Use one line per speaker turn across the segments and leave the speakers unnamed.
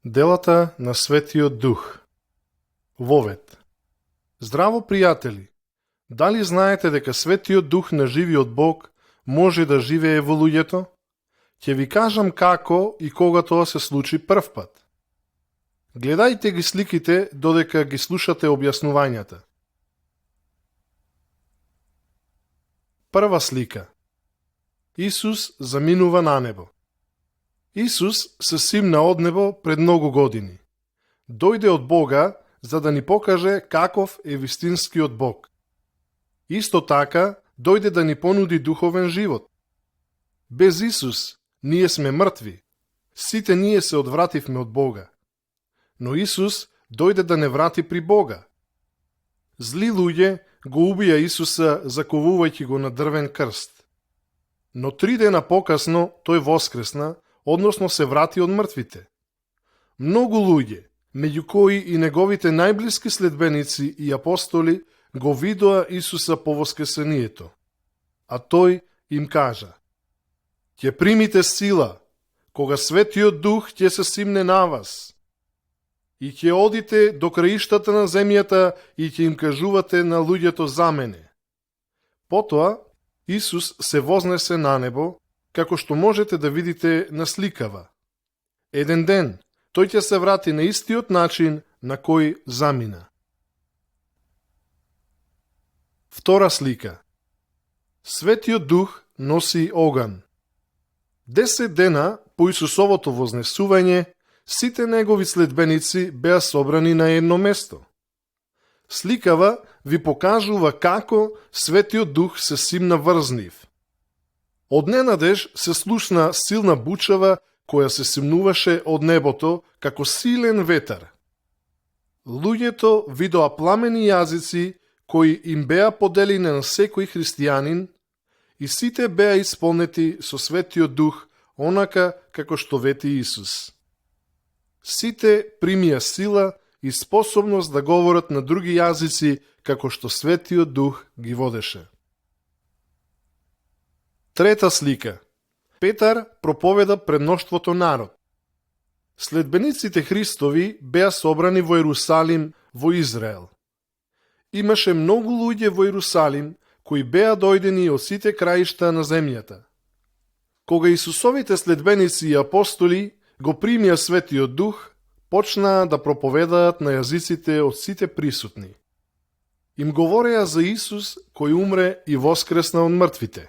Делата на Светиот Дух. Вовет. Здраво, пријатели! Дали знаете дека Светиот Дух на живиот Бог може да живее во луѓето? Ќе ви кажам како и кога тоа се случи првпат. Гледајте ги сликите додека ги слушате објаснувањата. Прва слика. Исус заминува на небо. Исус се симна од небо пред многу години. Дојде од Бога за да ни покаже каков е вистинскиот Бог. Исто така, дојде да ни понуди духовен живот. Без Исус, ние сме мртви. Сите ние се одвративме од Бога. Но Исус дојде да не врати при Бога. Зли луѓе го убија Исуса заковувајќи го на дрвен крст. Но 3 дена покасно тој воскресна, односно се врати од мртвите. Многу луѓе, меѓу кои и неговите најблиски следбеници и апостоли, го видоа Исуса по воскресението. А тој им кажа: ќе примите сила, кога Светиот Дух ќе се симне на вас, и ќе одите до краиштата на земјата и ќе им кажувате на луѓето за мене. Потоа, Исус се вознесе на небо, како што можете да видите на сликава. Еден ден, тој ќе се врати на истиот начин на кој замина. Втора слика. Светиот Дух носи оган. 10 дена по Исусовото вознесување, сите негови следбеници беа собрани на едно место. Сликава ви покажува како Светиот Дух се симна врз нив. Одненадеж се слушна силна бучава која се симнуваше од небото како силен ветар. Луѓето видоа пламени јазици кои им беа поделени на секој христијанин и сите беа исполнети со Светиот Дух, онака како што вети Исус. Сите примија сила и способност да говорат на други јазици како што Светиот Дух ги водеше. Трета слика. Петар проповеда пред мноштвото народ. Следбениците Христови беа собрани во Ерусалим, во Израел. Имаше многу луѓе во Ерусалим кои беа дојдени од сите краишта на земјата. Кога Исусовите следбеници и апостоли го примија Светиот Дух, почнаа да проповедаат на јазиците од сите присутни. Им говореа за Исус кој умре и воскресна од мртвите.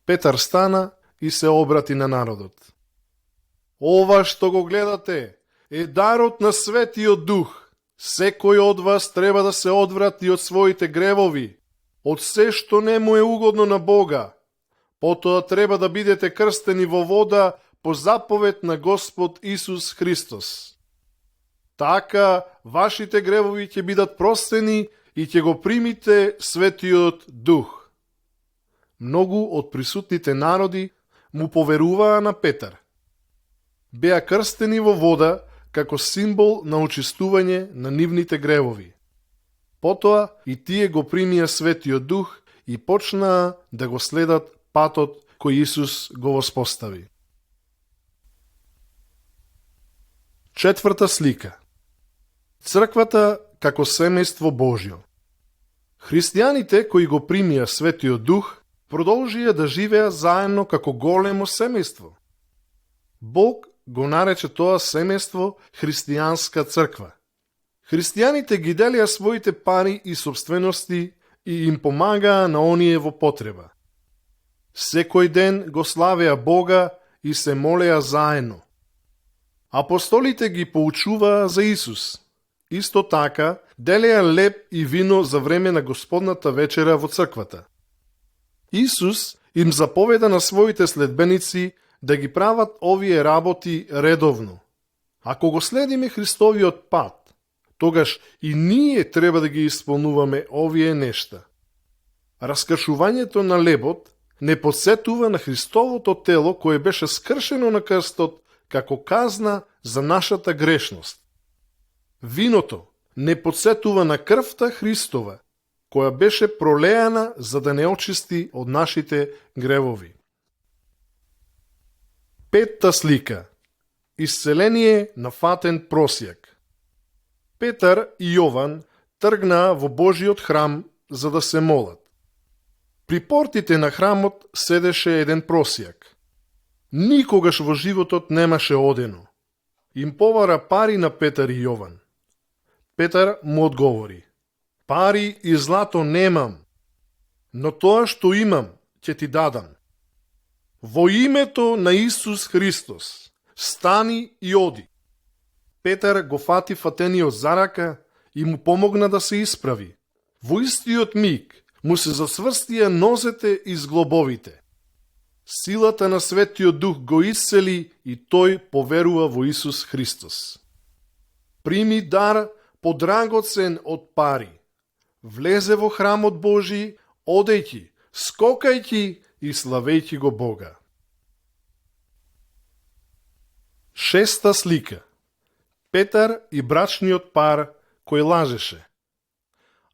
Петар стана и се обрати на народот. Ова што го гледате е дарот на Светиот Дух. Секој од вас треба да се одврати од своите гревови, од се што не му е угодно на Бога. Потоа треба да бидете крстени во вода по заповед на Господ Исус Христос. Така вашите гревови ќе бидат простени и ќе го примите Светиот Дух. Многу од присутните народи му поверуваа на Петар. Беа крстени во вода како символ на очистување на нивните гревови. Потоа и тие го примија Светиот Дух и почнаа да го следат патот кој Исус го воспостави. Четврта слика. Црквата како семејство Божјо. Христијаните кои го примија Светиот Дух продолжија да живеа заедно како големо семејство. Бог го нарече тоа семејство христијанска црква. Христијаните ги делија своите пари и собствености и им помагаа на оние во потреба. Секој ден го славеа Бога и се молеа заедно. Апостолите ги поучуваа за Исус. Исто така, делеа леб и вино за време на Господната вечера во црквата. Исус им заповеда на своите следбеници да ги прават овие работи редовно. Ако го следиме Христовиот пат, тогаш и ние треба да ги исполнуваме овие нешта. Раскршувањето на лебот не подсетува на Христовото тело кое беше скршено на крстот како казна за нашата грешност. Виното не подсетува на крвта Христова, која беше пролеана за да не очисти од нашите гревови. Петта слика. Исцеление на фатен просјак. Петар и Јован тргнаа во Божиот храм за да се молат. При портите на храмот седеше еден просјак. Никогаш во животот немаше одено. Им повара пари на Петар и Јован. Петар му одговори: пари и злато немам, но тоа што имам ќе ти дадам. Во името на Исус Христос, стани и оди. Петар го фати фатениот за рака и му помогна да се исправи. Во истиот миг му се засврстија нозете и зглобовите. Силата на Светиот Дух го исцели и тој поверува во Исус Христос. Прими дар подрагоцен од пари. Влезе во храмот Божи, одејќи, скокајќи и славејќи го Бога. Шеста слика. Петар и брачниот пар кој лажеше.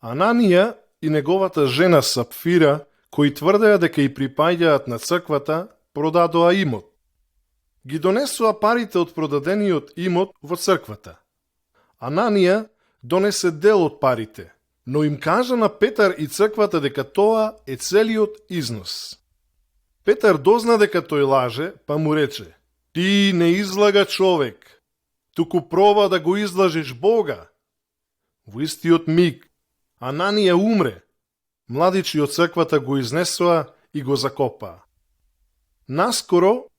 Ананија и неговата жена Сапфира, кои тврдеа дека и припаѓаат на црквата, продадоа имот. Ги донесоа парите од продадениот имот во црквата. Ананија донесе дел од парите, но им кажа на Петар и црквата дека тоа е целиот износ. Петар дозна дека тој лаже, па му рече: ти не излага човек, туку проба да го излажеш Бога. Во истиот миг Ананија умре. Младичи од црквата го изнесоа и го закопаа. Наскоро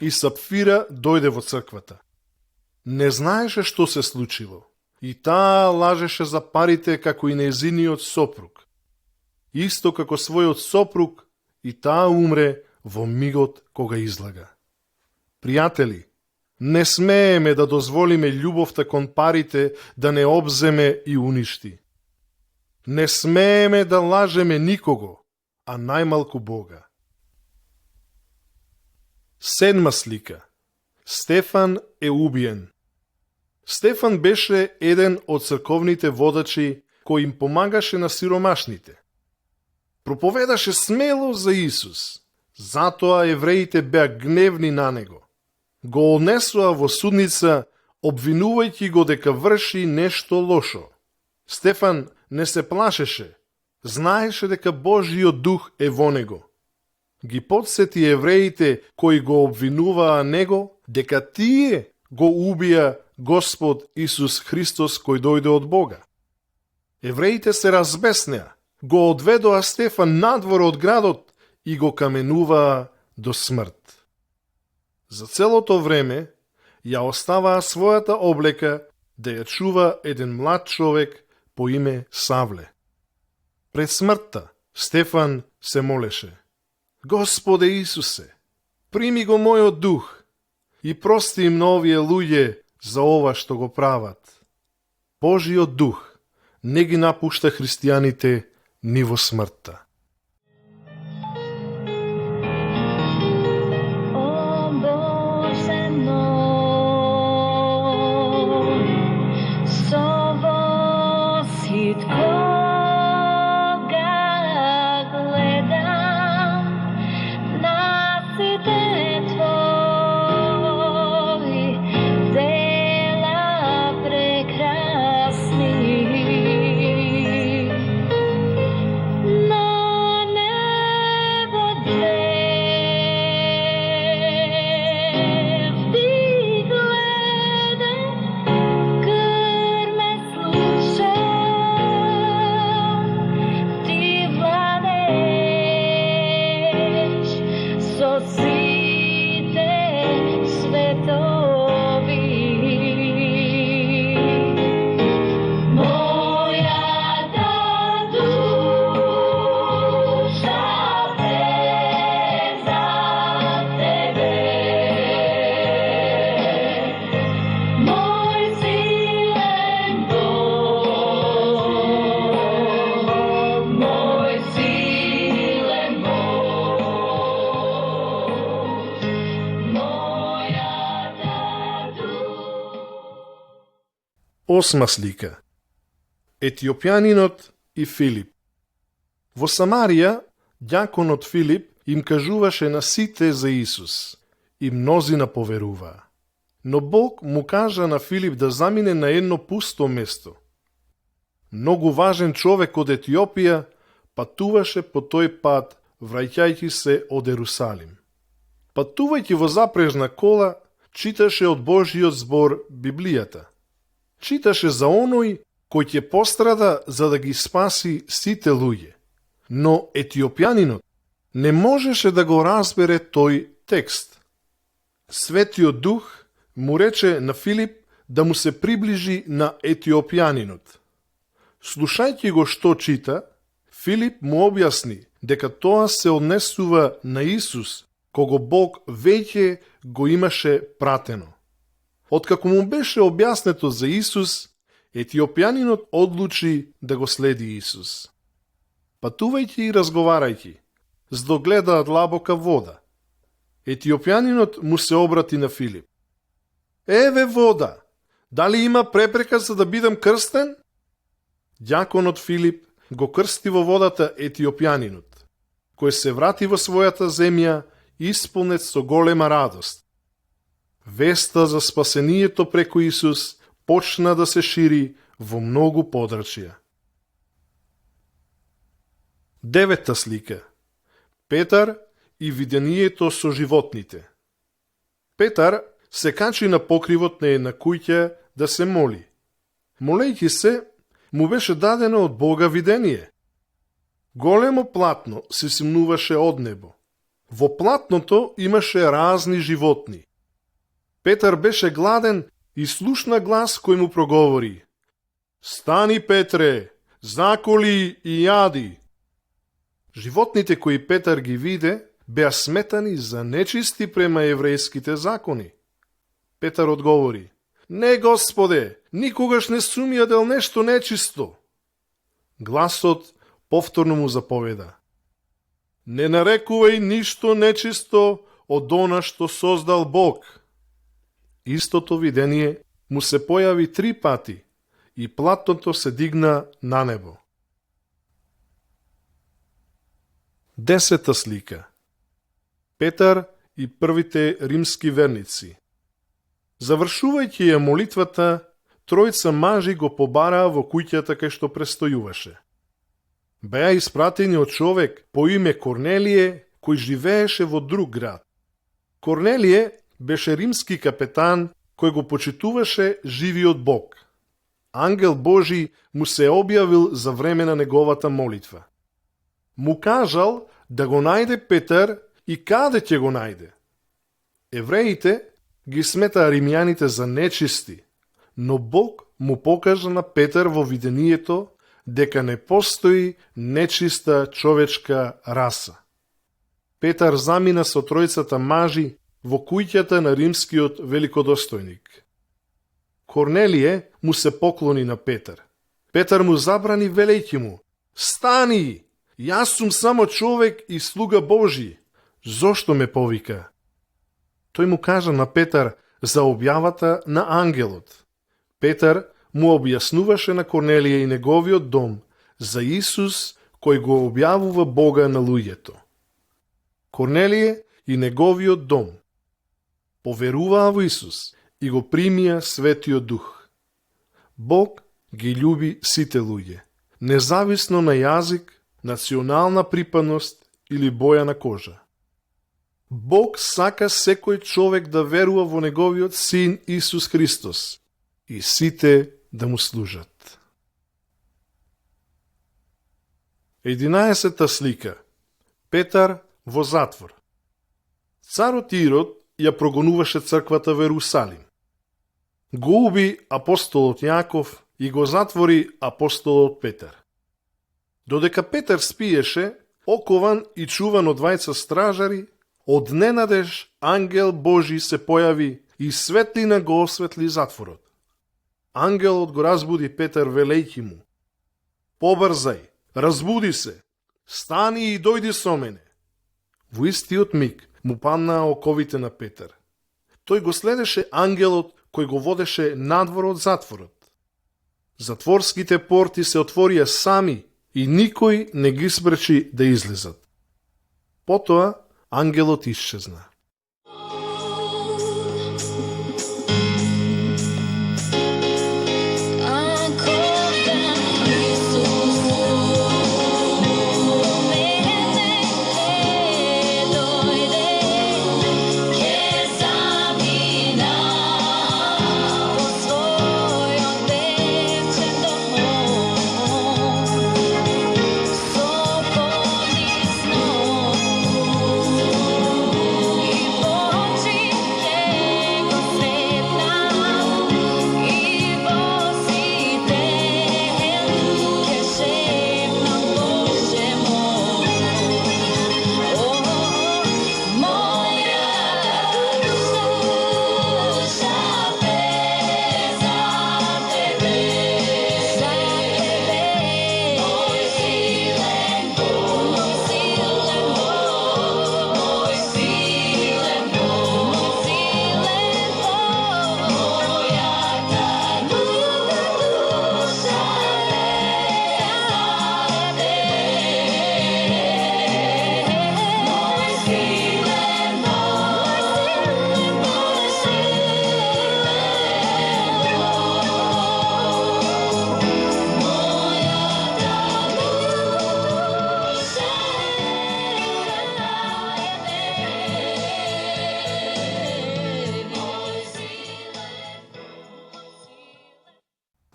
и Сапфира дојде во црквата. Не знаеше што се случило. И таа лажеше за парите како и нејзиниот сопруг. Исто како својот сопруг, и таа умре во мигот кога излага. Пријатели, не смееме да дозволиме љубовта кон парите да не обземе и уништи. Не смееме да лажеме никого, а најмалку Бога. Седма слика. Стефан е убиен. Стефан беше еден од црковните водачи кој им помагаше на сиромашните. Проповедаше смело за Исус, затоа евреите беа гневни на него. Го однесоа во судница, обвинувајќи го дека врши нешто лошо. Стефан не се плашеше, знаеше дека Божиот дух е во него. Ги подсети евреите кои го обвинуваа него дека тие го убија Господ Исус Христос кој дојде од Бога. Евреите се разбеснеа, го одведоа Стефан надвор од градот и го каменуваа до смрт. За целото време ја оставаа својата облека да ја чува еден млад човек по име Савле. Пред смртта Стефан се молеше: Господе Исусе, прими го мојот дух и прости им на овие луѓе за ова што го прават. Божиот дух не ги напушта христијаните ни во смртта. Осма слика. Етиопјанинот и Филип. Во Самарија, ѓаконот Филип им кажуваше на сите за Исус и мнозина поверуваа. но Бог му кажа на Филип да замине на едно пусто место. Многу важен човек од Етиопија патуваше по тој пат, враќајќи се од Ерусалим. Патувајќи во запрежна кола, читаше од Божиот збор Библијата. Читаше за оној кој ќе пострада за да ги спаси сите луѓе. Но етиопјанинот не можеше да го разбере тој текст. Светиот Дух му рече на Филип да му се приближи на етиопјанинот. Слушајќи го што чита, Филип му објасни дека тоа се однесува на Исус, кого Бог веќе го имаше пратено. Откако му беше објаснето за Исус, етиопјанинот одлучи да го следи Исус. Патувајќи и разговарајќи, здогледаат лабока вода. Етиопјанинот му се обрати на Филип. Еве вода, дали има препрека за да бидам крстен? Ѓаконот Филип го крсти во водата етиопјанинот, кој се врати во својата земја исполнет со голема радост. Веста за спасението преку Исус почна да се шири во многу подрачја. 9 слика. Петар и видението со животните. Петар се качи на покривот на една куќа да се моли. Молејќи се, му беше дадено од Бога видение. Големо платно се симнуваше од небо. Во платното имаше разни животни. Петар беше гладен и слушна глас кој му проговори: Стани, Петре, заколи и јади. Животните кои Петар ги виде беа сметани за нечисти према еврејските закони. Петар одговори: Не, Господе, никогаш не сум јадел нешто нечисто. Гласот повторно му заповеда: Не нарекувај ништо нечисто од она што создал Бог. Истото видение му се појави 3 пати и платното се дигна на небо. 10 слика. Петар и првите римски верници. Завршувајќи ја молитвата, тројца мажи го побараа во куќата кај што престојуваше. Беа испратени од човек по име Корнелие, кој живееше во друг град. Корнелие беше римски капетан кој го почитуваше живиот Бог. Ангел Божи му се објавил за време на неговата молитва. Му кажал да го најде Петар и каде ќе го најде. Евреите ги сметаа римјаните за нечисти, но Бог му покажа на Петар во видението дека не постои нечиста човечка раса. Петар замина со тројцата мажи во куќата на римскиот великодостојник. Корнелие му се поклони на Петар. Петар му забрани велејќи му: Стани! Јас сум само човек и слуга Божи. Зошто ме повика? Тој му кажа на Петар за објавата на ангелот. Петар му објаснуваше на Корнелие и неговиот дом за Исус кој го објавува Бога на луѓето. Корнелие и неговиот дом поверуваа во Исус и го примија Светиот Дух. Бог ги љуби сите луѓе, независно на јазик, национална припадност или боја на кожа. Бог сака секој човек да верува во неговиот Син Исус Христос и сите да му служат. 11 слика. Петар во затвор. Царот Ирод ја прогонуваше црквата во Ерусалим. Го уби апостолот Јаков и го затвори апостолот Петар. Додека Петар спиеше, окован и чуван од двајца стражари, одненадеж ангел Божи се појави и светлина го осветли затворот. Ангелот го разбуди Петар велејќи му: Побрзај, разбуди се, стани и дојди со мене. Во истиот миг му паднаа оковите на Петар. Тој го следеше ангелот кој го водеше надвор од затворот. Затворските порти се отворија сами и никој не ги спречи да излезат. Потоа ангелот исчезна.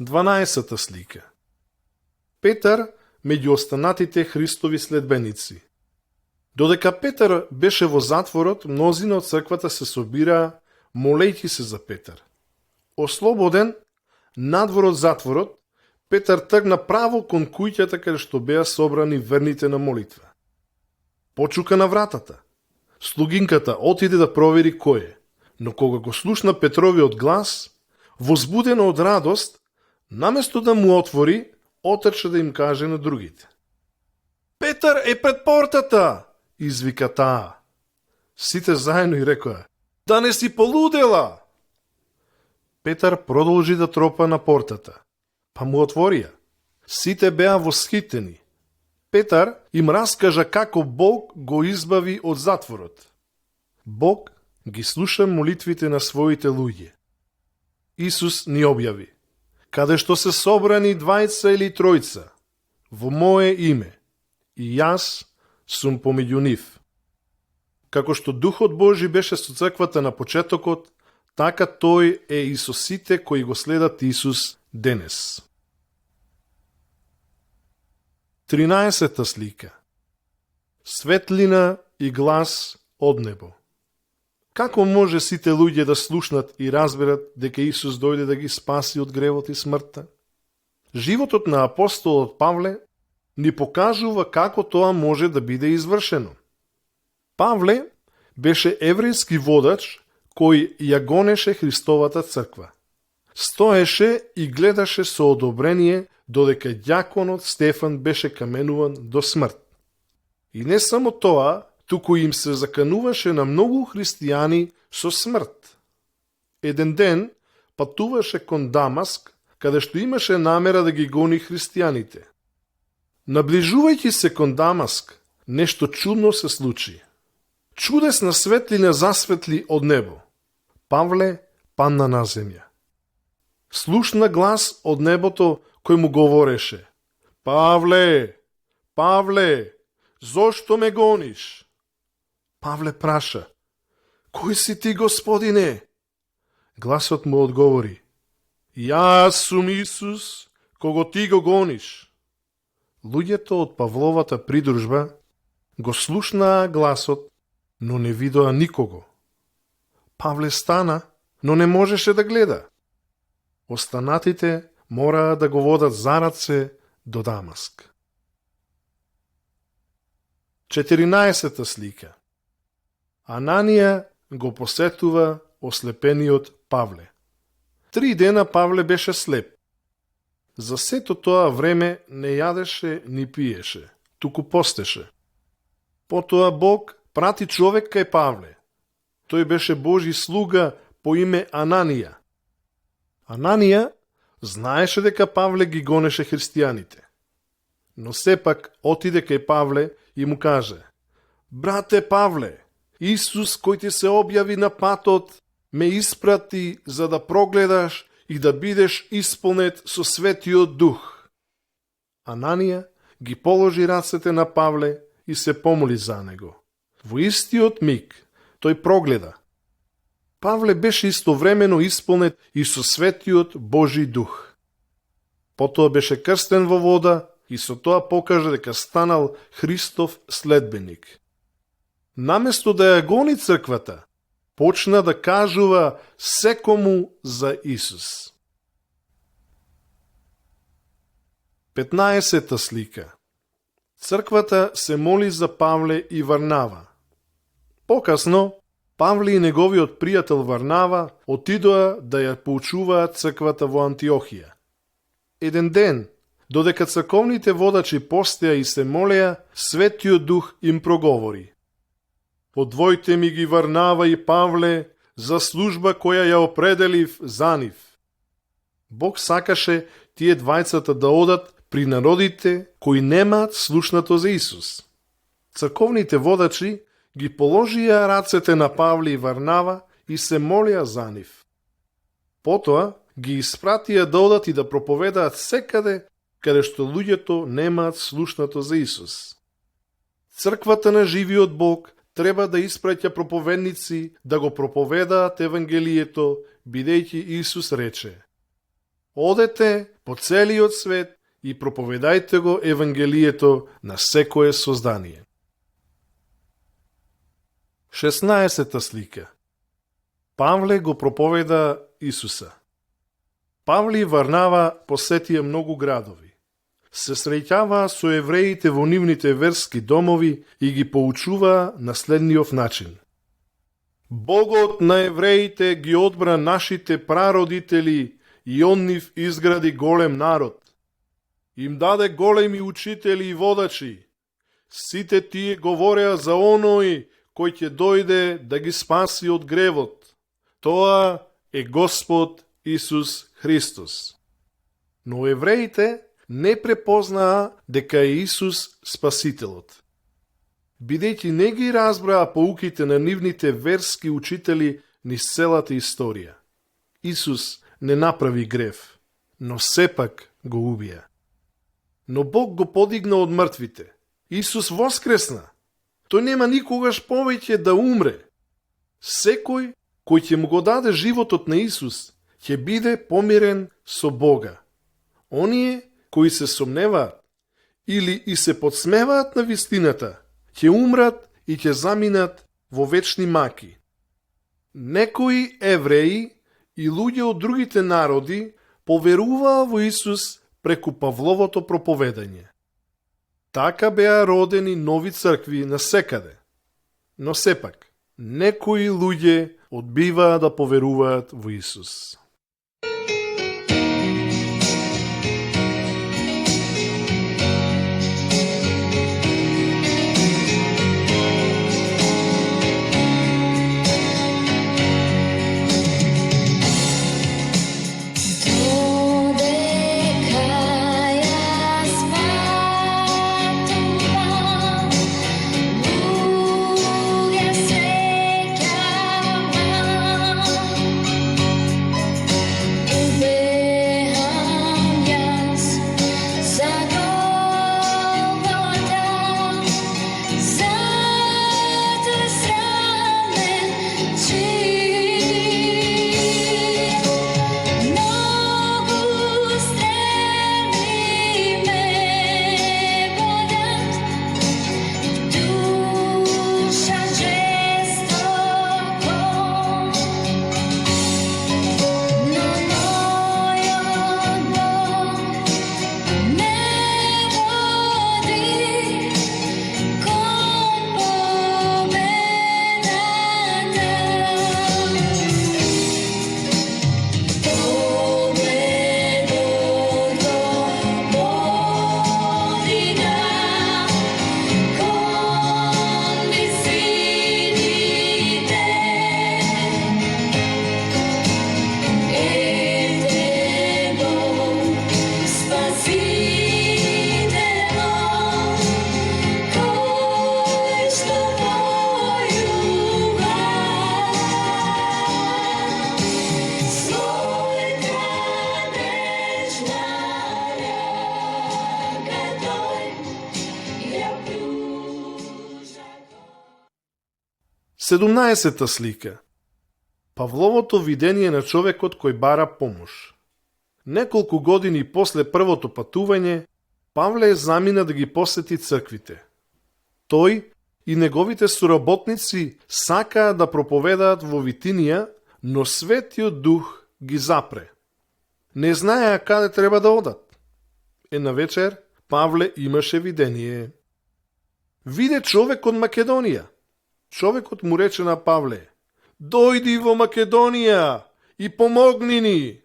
12 слика. Петар меѓу останатите Христови следбеници. Додека Петар беше во затворот, мнозина од црквата се собираа, молејќи се за Петар. Ослободен, надвор од затворот, Петар тргна право кон куќата каде што беа собрани верните на молитва. Почука на вратата. Слугинката отиде да провери кој е, но кога го слушна Петровиот глас, возбудена од радост, наместо да му отвори, отрча да им каже на другите. Петар е пред портата, извика таа. Сите заедно и рекоа, да не си полудела. Петар продолжи да тропа на портата, па му отворија. Сите беа восхитени. Петар им раскажа како Бог го избави од затворот. Бог ги слуша молитвите на своите луѓе. Исус ни објави, каде што се собрани двајца или тројца, во мое име, и јас сум помеѓу нив. Како што Духот Божи беше со црквата на почетокот, така тој е и со сите кои го следат Исус денес. 13 слика. Светлина и глас од небо. Како може сите луѓе да слушнат и разберат дека Исус дојде да ги спаси од гревот и смртта? Животот на апостолот Павле ни покажува како тоа може да биде извршено. Павле беше еврејски водач кој ја гонеше Христовата црква. Стоеше и гледаше со одобрение додека ѓаконот Стефан беше каменуван до смрт. И не само тоа, туку им се закануваше на многу христијани со смрт. Еден ден патуваше кон Дамаск, каде што имаше намера да ги гони христијаните. Наближувајќи се кон Дамаск, нешто чудно се случи. Чудесна светлина засветли од небо. Павле падна на земја. Слушна глас од небото кој му говореше: Павле, Павле, зошто ме гониш? Павле праша: Кој си ти, Господине? Гласот му одговори: Јас сум Исус, кого ти го гониш. Луѓето од Павловата придружба го слушнаа гласот, но не видоа никого. Павле стана, но не можеше да гледа. Останатите мораа да го водат за раце до Дамаск. 14 слика. Ананија го посетува ослепениот Павле. 3 дена Павле беше слеп. За сето тоа време не јадеше ни пиеше, туку постеше. Потоа Бог прати човек кај Павле. Тој беше Божи слуга по име Ананија. Ананија знаеше дека Павле ги гонеше христијаните. Но сепак отиде кај Павле и му каже: Брате Павле, Исус кој ти се објави на патот ме испрати за да прогледаш и да бидеш исполнет со Светиот Дух. Ананија ги положи рацете на Павле и се помоли за него. Во истиот миг тој прогледа. Павле беше истовремено исполнет и со Светиот Божи Дух. Потоа беше крстен во вода и со тоа покажа дека станал Христов следбеник. Наместо да ја гони црквата, почна да кажува секому за Исус. 15 слика. Црквата се моли за Павле и Варнава. Покасно, Павле и неговиот пријател Варнава отидоа да ја поучуваат црквата во Антиохија. Еден ден, додека црковните водачи постеа и се молеа, Светиот Дух им проговори: Одвојте ми ги Варнава и Павле за служба која ја определив за нив. Бог сакаше тие двајцата да одат при народите кои немаат слушнато за Исус. Црковните водачи ги положија рацете на Павле и Варнава и се молеа за нив. Потоа ги испратија да одат и да проповедаат секаде каде што луѓето немаат слушнато за Исус. Црквата на живиот Бог треба да испраќа проповедници да го проповедаат Евангелието, бидејќи Исус рече: Одете по целиот свет и проповедајте го Евангелието на секое создание. 16 слика. Павле го проповеда Исуса. Павле и Варнава посетија многу градови. Се среќаваа со евреите во нивните верски домови и ги поучуваа на следниот начин. Богот на евреите ги одбра нашите прародители и он нив изгради голем народ. Им даде големи учители и водачи. Сите тие говореа за оној кој ќе дојде да ги спаси од гревот. Тоа е Господ Исус Христос. Но евреите не препознаа дека е Исус Спасителот. Бидејќи не ги разбраа поуките на нивните верски учители низ целата историја. Исус не направи грев, но сепак го убија. Но Бог го подигна од мртвите. Исус воскресна. Тој нема никогаш повеќе да умре. Секој кој ќе му го даде животот на Исус, ќе биде помирен со Бога. Оние кои се сомневаат или и се подсмеваат на вистината, ќе умрат и ќе заминат во вечни маки. Некои евреи и луѓе од другите народи поверуваа во Исус преку Павловото проповедање. Така беа родени нови цркви насекаде. Но сепак, некои луѓе одбиваа да поверуваат во Исус. Седумнаесета слика. Павловото видение на човекот кој бара помош. Неколку години после првото патување, Павле замина да ги посети црквите. Тој и неговите соработници сакаа да проповедаат во Витинија, но Светиот Дух ги запре. Не знаеа каде треба да одат. Една вечер Павле имаше видение. Виде човек од Македонија. Човекот му рече на Павле: "Дојди во Македонија и помогни ни."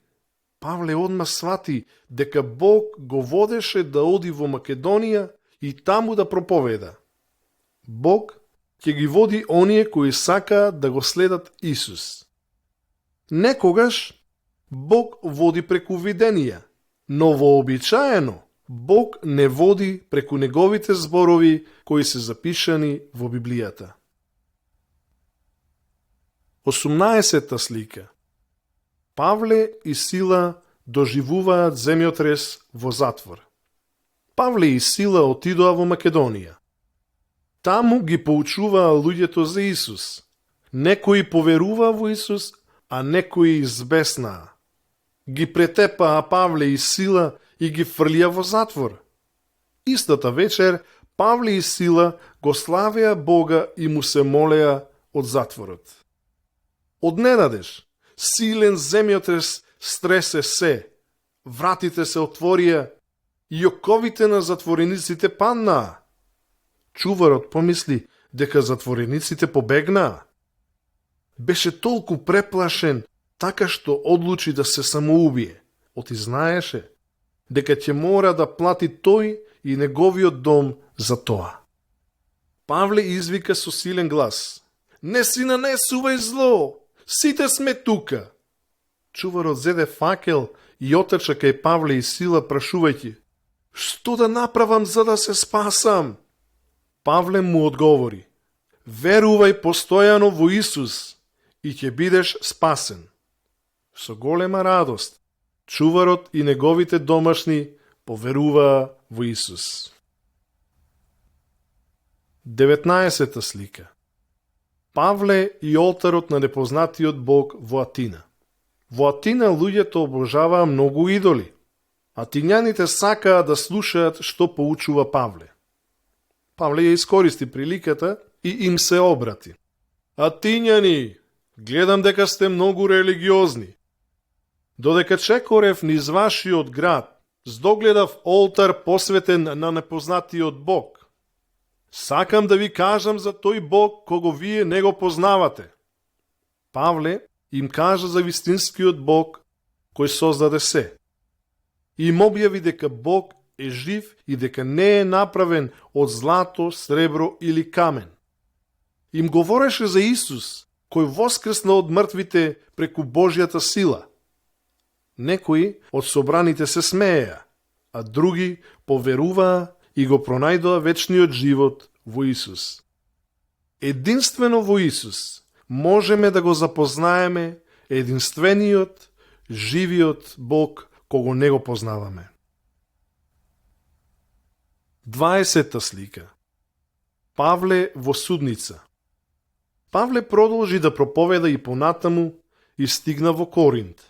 Павле одма свати дека Бог го водеше да оди во Македонија и таму да проповеда. Бог ќе ги води оние кои сакаат да го следат Исус. Некогаш Бог води преку виденија, но вообичаено Бог не води преку неговите зборови кои се запишани во Библијата. 18-та слика. Павле и Сила доживуваат земјотрес во затвор. Павле и Сила отидоа во Македонија. Таму ги поучуваа луѓето за Исус. Некои поверуваа во Исус, а некои избеснаа. ги претепаа Павле и Сила и ги фрлија во затвор. Истата вечер Павле и Сила го славеа Бога и му се молеа од затворот. Одненадеж, силен земјотрес стресе се, вратите се отворија и оковите на затворениците паднаа. Чуварот помисли дека затворениците побегнаа. Беше толку преплашен, така што одлучи да се самоубие, оти знаеше дека ќе мора да плати тој и неговиот дом за тоа. Павле извика со силен глас: "Не си нанесувај зло, сите сме тука." Чуварот зеде факел и отрча кај Павле и Сила прашувајќи: "Што да направам за да се спасам?" Павле му одговори: "Верувај постојано во Исус и ќе бидеш спасен." Со голема радост, чуварот и неговите домашни поверуваа во Исус. 19 слика. Павле и олтарот на непознатиот Бог во Атина. Во Атина луѓето обожаваа многу идоли. Атињаните сакаа да слушаат што поучува Павле. Павле ја искористи приликата и им се обрати: "Атињани, гледам дека сте многу религиозни. Додека чекорев низ вашиот град, здогледав олтар посветен на непознатиот Бог. Сакам да ви кажам за тој Бог кого вие не го познавате." Павле им кажа за вистинскиот Бог кој создаде се. Им објави дека Бог е жив и дека не е направен од злато, сребро или камен. Им говореше за Исус, кој воскресна од мртвите преку Божјата сила. Некои од собраните се смееа, а други поверуваа и го пронајдоа вечниот живот во Исус. Единствено во Исус можеме да го запознаеме единствениот, живиот Бог кого не го познаваме. 20 слика. Павле во судница. Павле продолжи да проповеда и понатаму и стигна во Коринт.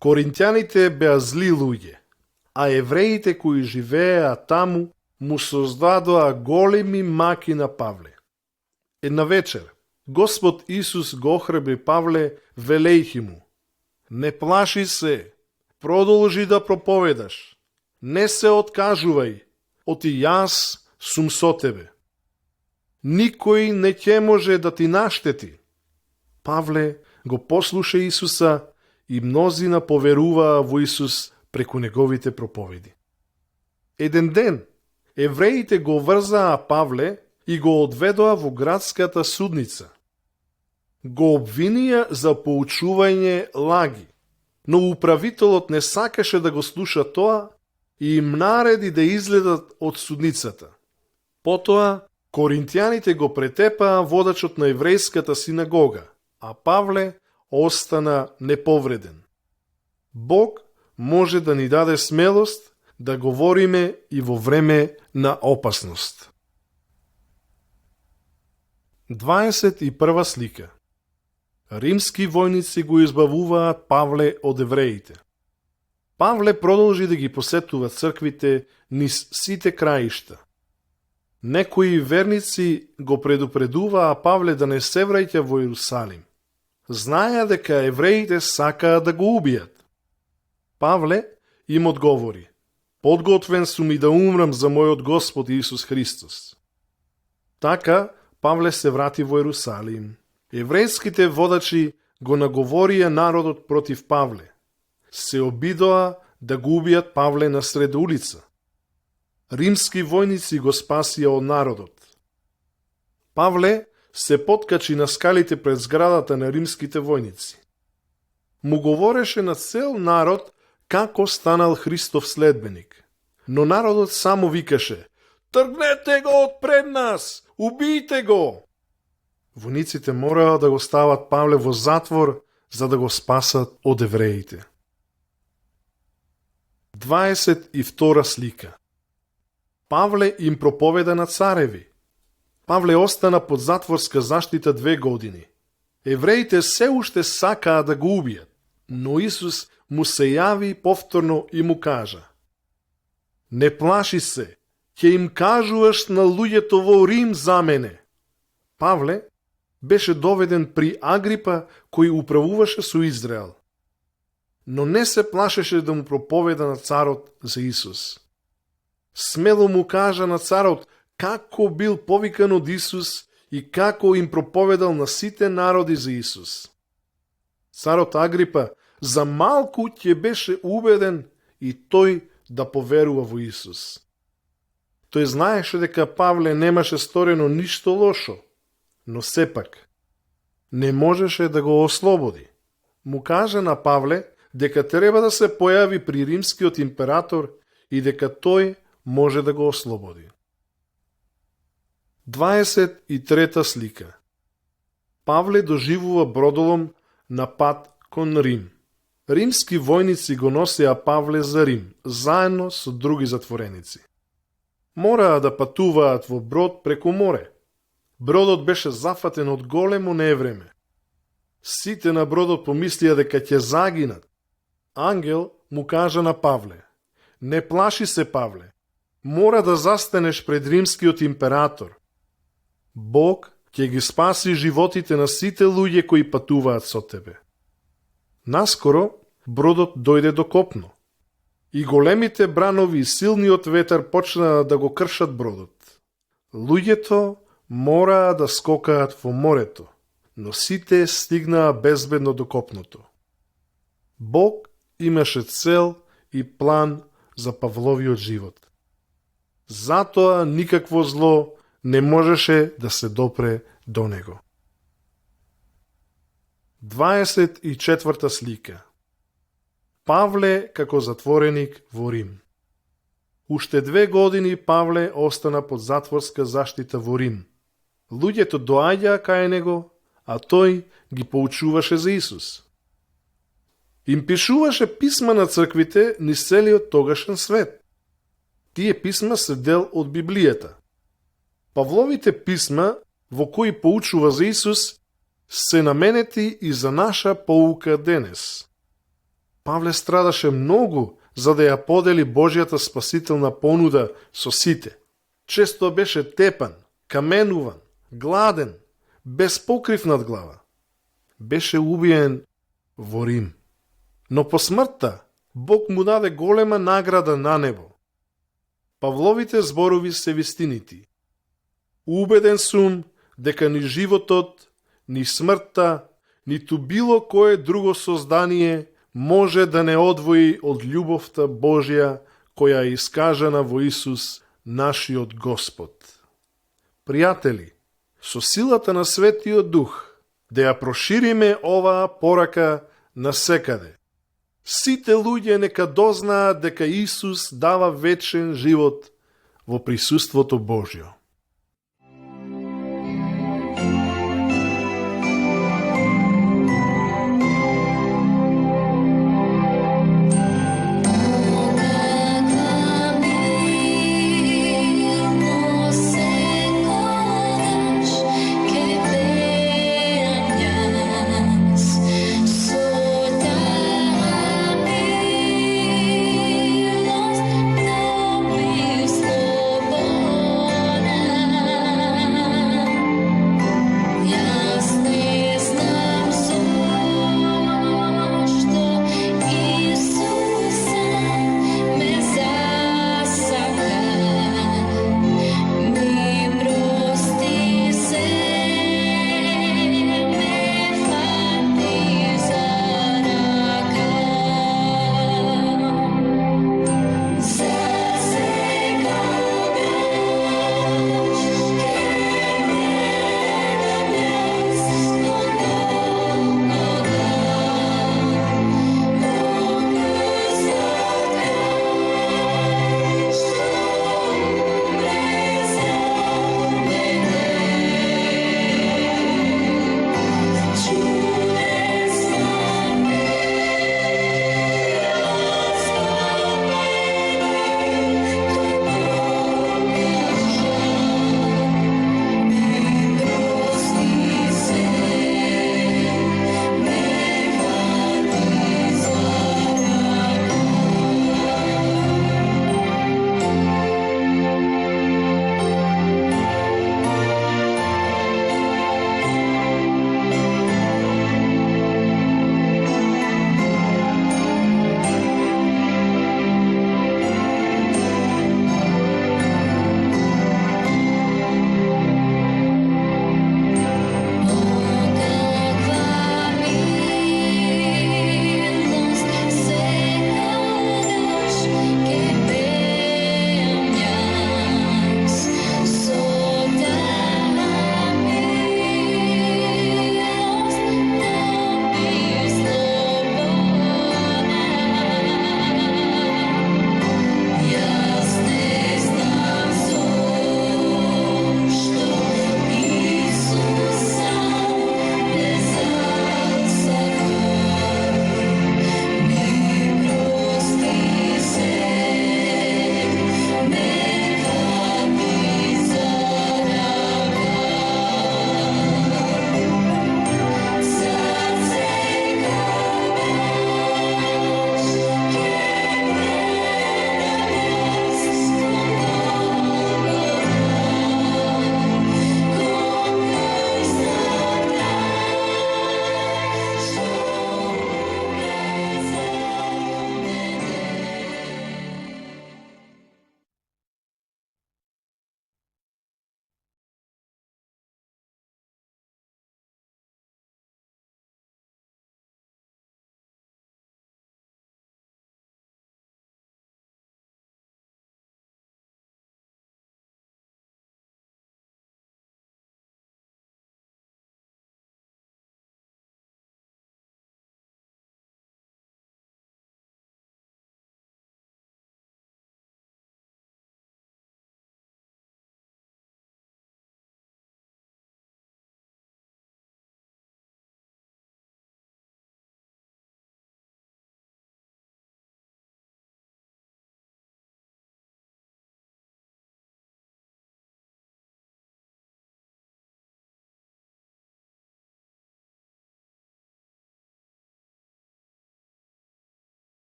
Коринтјаните беа зли луѓе, а евреите кои живееа таму му создадоа големи маки на Павле. Една вечер, Господ Исус го охрабри Павле, велејќи му: "Не плаши се, продолжи да проповедаш, не се откажувај, оти јас сум со тебе. Никој не ќе може да ти наштети." Павле го послуша Исуса и мнозина поверуваа во Исус преку неговите проповеди. Еден ден, евреите го врзаа Павле и го одведоа во градската судница. Го обвинија за поучување лаги, но управителот не сакаше да го слуша тоа и им нареди да излезат од судницата. Потоа, коринтјаните го претепаа водачот на еврејската синагога, а Павле остана неповреден. Бог може да ни даде смелост да говориме и во време на опасност. 21 слика. Римски војници го избавуваат Павле од евреите. Павле продолжи да ги посетува црквите низ сите краишта. Некои верници го предупредуваа Павле да не се враќа во Иерусалим. Знаеа дека евреите сакаа да го убијат. Павле им одговори: "Подготвен сум и да умрам за мојот Господ Исус Христос." Така Павле се врати во Иерусалим. Еврејските водачи го наговорија народот против Павле. Се обидоа да го убијат Павле на сред улица. Римски војници го спасија од народот. Павле се поткачи на скалите пред зградата на римските војници. Му говореше на цел народ како станал Христов следбеник. Но народот само викаше: "Тргнете го од пред нас! Убијте го!" Војниците мораа да го стават Павле во затвор за да го спасат од евреите. 22 слика. Павле им проповеда на цареви. Павле остана под затворска заштита 2 години. Евреите се уште сакаа да го убијат. Но Исус му се јави повторно и му кажа: Не плаши се, ќе им кажуваш на луѓето во Рим за мене. Павле беше доведен при Агрипа кој управуваше со Израел. Но не се плашеше да му проповеда на царот за Исус. Смело му кажа на царот како бил повикан од Исус и како им проповедал на сите народи за Исус. Царот Агрипа за малку ќе беше убеден и тој да поверува во Исус. Тој знаеше дека Павле немаше сторено ништо лошо, но сепак не можеше да го ослободи. Му кажа на Павле дека треба да се појави при римскиот император и дека тој може да го ослободи. 23 слика. Павле доживува бродолом на пат кон Рим. Римски војници го носеа Павле за Рим, заедно со други затвореници. Мораа да патуваат во брод преку море. Бродот беше зафатен од големо невреме. Сите на бродот помислија дека ќе загинат. Ангел му кажа на Павле: Не плаши се, Павле. Мора да застанеш пред римскиот император. Бог ќе ги спаси животите на сите луѓе кои патуваат со тебе. Наскоро бродот дојде до копно. И големите бранови и силниот ветер почнаа да го кршат бродот. Луѓето мораа да скокаат во морето, но сите стигнаа безбедно до копното. Бог имаше цел и план за Павловиот живот. Затоа никакво зло не можеше да се допре до него. 24 слика. Павле како затвореник во Рим. Уште 2 години Павле остана под затворска заштита во Рим. Луѓето доаѓаа кај него, а тој ги поучуваше за Исус. Им пишуваше писма на црквите низ целиот тогашен свет. Тие писма се дел од Библијата. Павловите писма, во кои поучува за Исус, се наменети и за наша поука денес. Павле страдаше многу за да ја подели Божјата спасителна понуда со сите. Често беше тепан, каменуван, гладен, без покрив над глава. Беше убиен во Рим. Но по смртта Бог му даде голема награда на небо. Павловите зборови се вистинити. Убеден сум дека ни животот, ни смртта, ниту било кое друго создание може да не одвои од љубовта Божја која е искажана во Исус, нашиот Господ. Пријатели, со силата на Светиот Дух, да ја прошириме оваа порака насекаде. Сите луѓе нека дознаат дека Исус дава вечен живот во присуството Божјо.